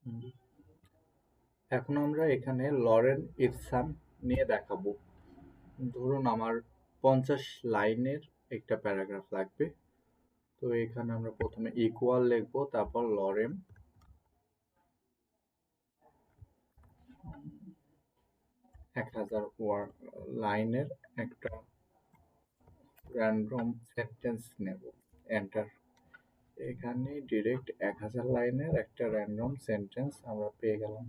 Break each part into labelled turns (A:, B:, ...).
A: হুম। এখন আমরা এখানে লরেন ইপসাম নিয়ে দেখাবো। ধরুন আমার 50 লাইনের একটা প্যারাগ্রাফ লাগবে। তো এখানে আমরা প্রথমে ইকুয়াল লিখবো, তারপর লরেম 1000 লাইনের একটা র্যান্ডম সেন্টেন্স নেব, এন্টার। এখানে ডিরেক্ট 1000 লাইনের একটা র্যান্ডম সেন্টেন্স আমরা পেয়ে গেলাম।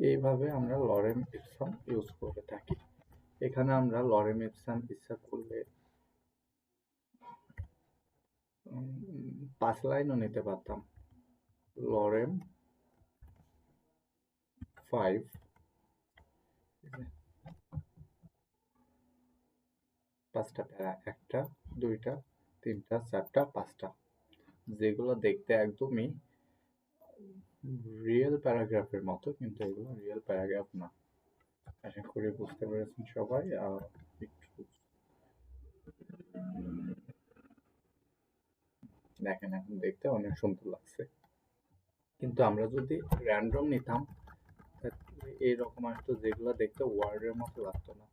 A: এইভাবে আমরা লরেম ইপসম ইউজ করে থাকি। এখানে আমরা লরেম ইপসম ইচ্ছা করলে 5 লাইনও নিতে পারতাম। লরেম 5, 5টা প্যারা, 1টা 2টা 3টা 4টা 5টা, যেগুলো দেখতে একদমই রিয়েল প্যারাগ্রাফের মতো, কিন্তু এগুলো রিয়েল প্যারাগ্রাফ না। আশা করি বুঝতে পেরেছেন সবাই। একটু দেখেন, এখন দেখতে অনেক সুন্দর লাগছে, কিন্তু আমরা যদি র্যান্ডম নিতাম তাহলে এইরকম আসতো, যেগুলো দেখতে ওয়ার্ডের মতো লাগতো না,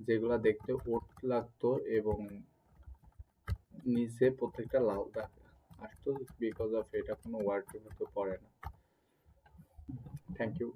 A: যেগুলো দেখতে ওট লাগতো এবং নিচে প্রত্যেকটা লাল দাগ আসতো, বিকজ অফ এটা কোনো ওয়ার্ডের মতো পড়ে না। Thank you.